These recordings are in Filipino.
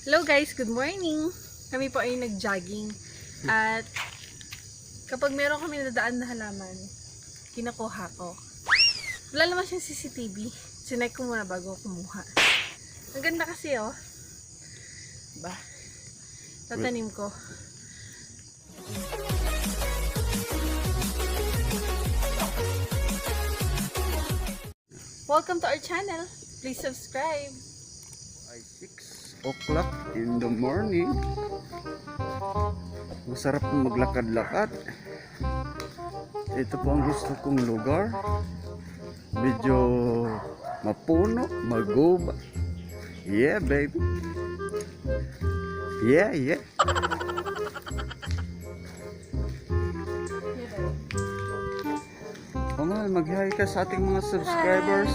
Hello guys, good morning! Kami po ay nag-jogging at kapag meron kami nadaan na halaman, kinukuha ko. Wala naman siyang CCTV. Sinek ko muna bago kumuha. Ang ganda kasi oh. Ba? Tatanim ko. Welcome to our channel. Please subscribe. Ay 6 o'clock in the morning. Masarap maglakad-lakad. Ito po ang gusto kong lugar. Medyo mapuno, maguba. Yeah, baby. Yeah, yeah. Mahal, mag-hi ka sa ating mga subscribers.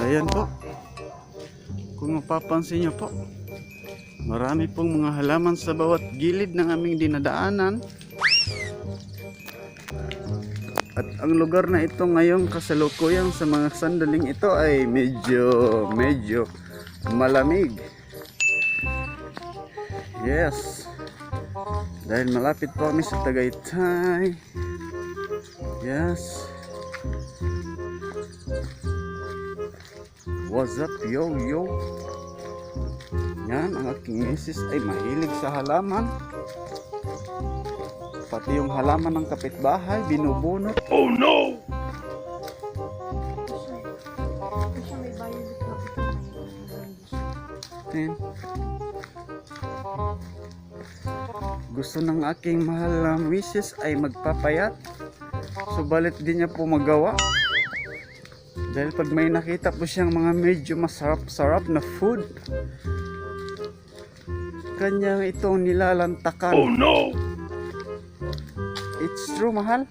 Ayan po. Kung mapapansin nyo po, marami pong mga halaman sa bawat gilid ng aming dinadaanan. At ang lugar na ito ngayong kasalukuyang sa mga sandaling ito ay medyo malamig. Yes. Dahil malapit po kami sa Tagaytay. Yes. What's up, yo? Yan, ang aking misis ay mahilig sa halaman. Pati yung halaman ng kapitbahay, binubunot. Oh no! Gusto ng aking mahal na misis ay magpapayat. Subalit di niya po magawa. Dahil pag may nakita po siyang mga medyo masarap-sarap na food, kanyang itong nilalantakan. Oh no! It's true, mahal.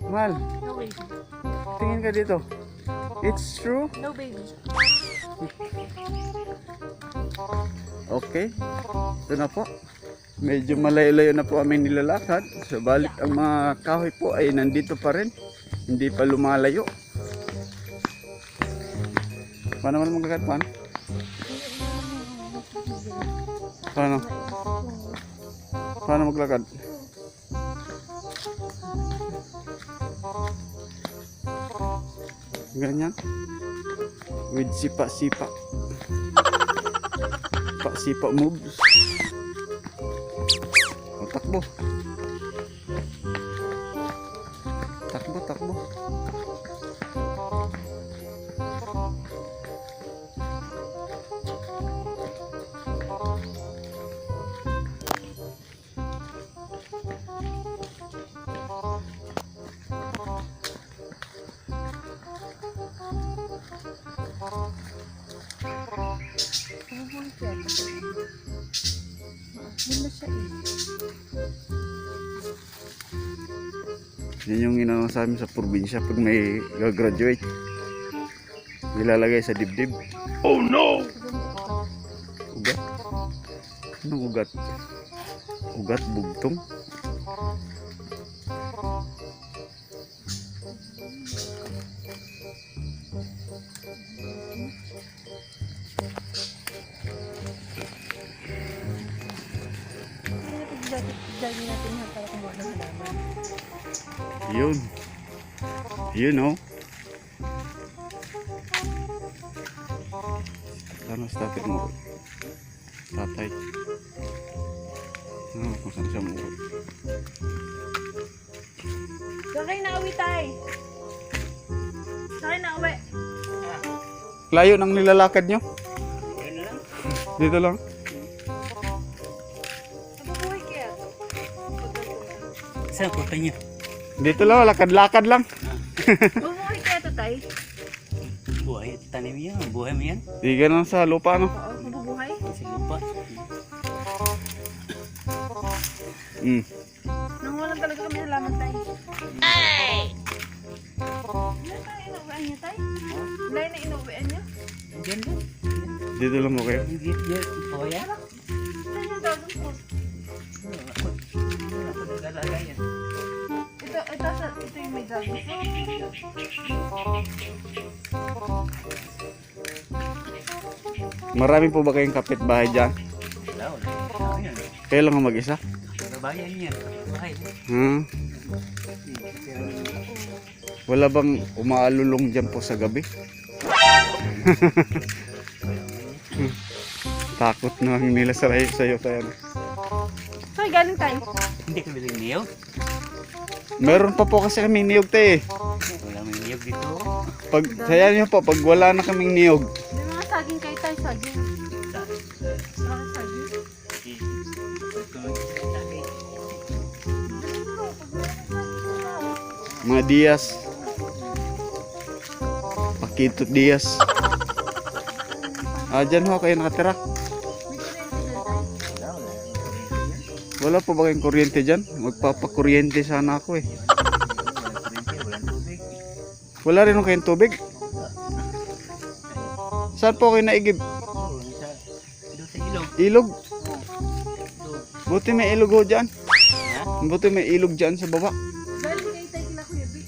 Mahal, No baby. tingin ka dito. It's true. No baby. Okay. Ito na po. Medyo malayo-layo na po kami nilalakad. Subalit ang mga kahoy po ay nandito pa rin. Hindi pa lumalayo. Paano naman maglakat, Pan? Paano maglakad? Ganyan. With sipa-sipa. Sipa moves. O, takbo. Takbo. Yan yung ginagawa sa amin sa probinsya pag may gagraduate. Nilalagay sa dibdib. Oh no! Ugat? Anong ugat? Ugat bugtong? Jogging natin yan para kumuha ng halaman. Yun. You know. Sana stopin mo. Tatay. Kung saan siya mo. Sakay na uwi tayo. Sakay na uwi. Layo nang nilalakad nyo? Dito lang. Nabubuhay kaya. Saan po niya? Dito lang, lakad-lakad lang. Nabubuhay kaya ito tayo. Buhay, tanim yan. Buhay mo yan. Di ganun sa lupa, no? Oo, nabubuhay. Sa lupa. Nangulang talaga kami halaman tayo. Ay! Ilan tayo inuwian niyo tayo? Ilan na inuwian niyo? Diyan lang. Dito lang mo kayo. Yung git-git. O yan? Ilan yung dogong food? Wala ko naglalagay yan. Ito yung may dragon fruit. Marami po ba kayong kapitbahay dyan? Wala, wala. Ano yan? Kayo lang ang mag-isa? Babayan yan. Bahay. Wala bang umaalulong dyan po sa gabi? Takot na nila sa'yo tayo. Saan galing tayo? Hindi ka bilang niyog? Meron pa po kasi kaming niyog tayo eh. Wala may niyog dito. Pag, saya niyo po, pag wala na kaming niyog, May mga saging kayo tayo, saging. Mga saging. mga Diaz, Pakito Diaz. Dyan ho kayo nakatira. Wala po ba kayong kuryente dyan? Magpapakuryente sana ako eh. Walang tubig. Wala rin ho kayong tubig? Saan po kayo naigib? Oo, doon sa ilog. Ilog? Doon. Buti may ilog ho dyan. Ha? Buti may ilog dyan sa baba. Galing kayo tayo kila Kuya Vic.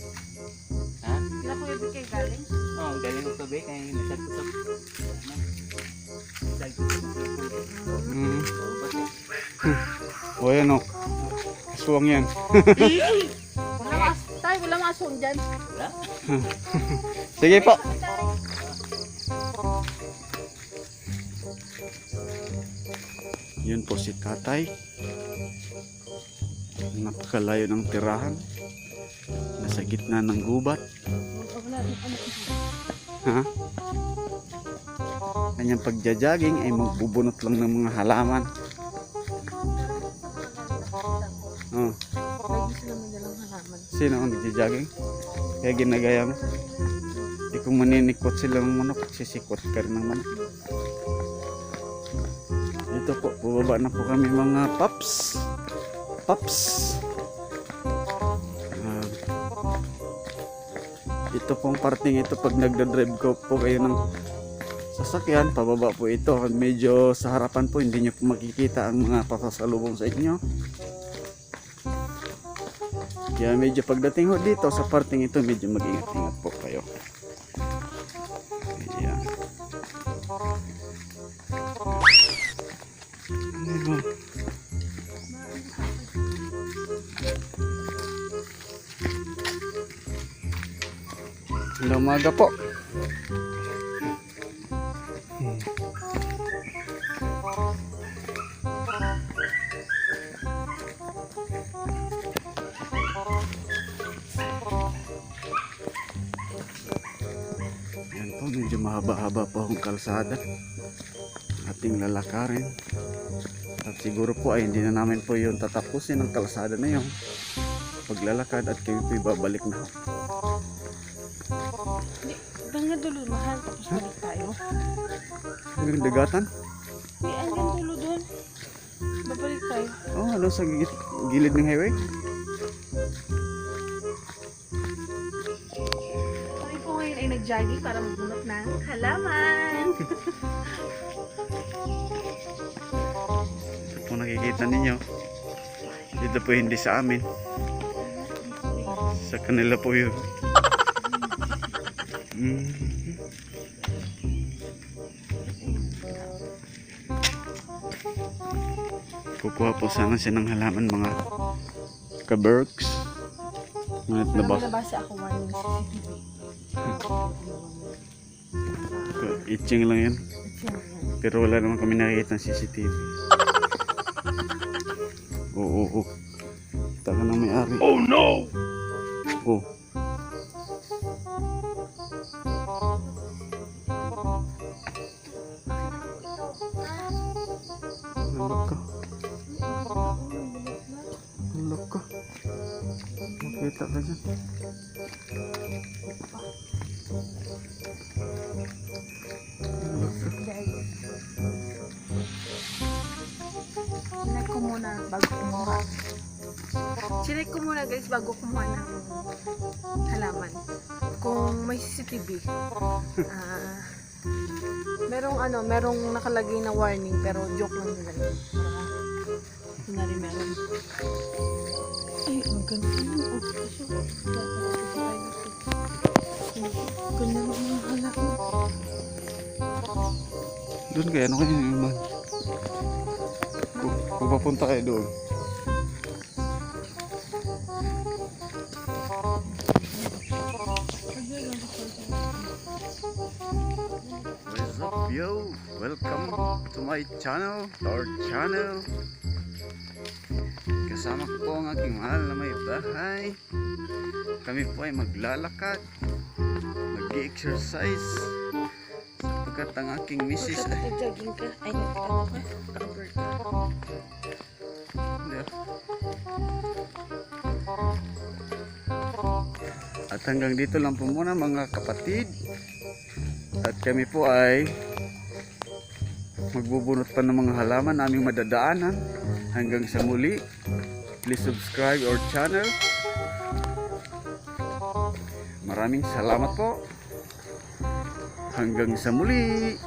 Ha? Kila Kuya Vic kayo galing. Oo, galing ng tubig. Kaya nasagpusap. O yan o. Aswang yan. Wala mga aswang dyan. Wala? Sige po. Yun po si tatay. Napakalayo ng tirahan. Nasa gitna ng gubat. Ha? Kanyang pagja-jogging ay magbubunot lang ng mga halaman. Oh, Lagi sila may dalang halaman. sino ang nagja-jogging? Kaya ginagaya mo. Di kung maninikot sila ng manok, sisikot ka rin ng manok. Ito po, bubaba na po kami mga paps. Paps. Ito pong parting ito pag nagdadrive ko po kayo ng sasakyan, pababa po ito. Medyo sa harapan po, hindi nyo po makikita ang mga pasasalubong sa inyo. Kaya medyo pagdating ho dito sa parting ito, medyo mag-ingat-ingat po kayo. Ayan. Ano? Hello, umaga po. Yan po, medyo mahaba-haba po ang kalsada. Ating lalakarin. At siguro po ay hindi na namin po yung tatapusin ang kalsada na yun. Paglalakad at kayo po babalik na. Hanggang dulo, mahal. Tapos balik tayo. Ang dagatan? May hanggang dulo doon. Babalik tayo. Oh, ano sa gilid ng highway? Kami po ngayon ay nag-jogging para magbunot ng halaman. Ito po nakikita ninyo. Dito po hindi sa amin. Sa kanila po yun. Kukuha po sana siya ng halaman mga kaberks. Ngunit Alam mo nabas. nabasa ako warning sa CCTV. Itching lang yan. Pero wala naman kami nakikita ng CCTV. Oo. Taka ng may-ari. Oh no! Oh. Halak ka. Halak ka. Makita ka dyan. Halak ka. Chinek ko muna bago kumuha. Chinek ko muna guys bago kumuha ng halaman. Kung may CCTV. Merong nakalagay na warning pero joke lang nila yun. Para hindi na rin meron. Ay, ang ganda naman. Oh, ganda naman ang halaman. Doon kayo, ano kayo naman? Kung papunta kayo doon. What's up, yo? Welcome to my channel, our channel. Kasama ko po ang aking mahal na may bahay. Kami po ay maglalakad, mag-exercise. Sapagkat ang aking misis ay... Nag-jogging ka? Ay, nag-ano ka? Cover ka? Hindi. At hanggang dito lang po muna mga kapatid. At kami po ay magbubunot pa ng mga halaman na aming madadaanan. Hanggang sa muli, please subscribe our channel. Maraming salamat po. Hanggang sa muli.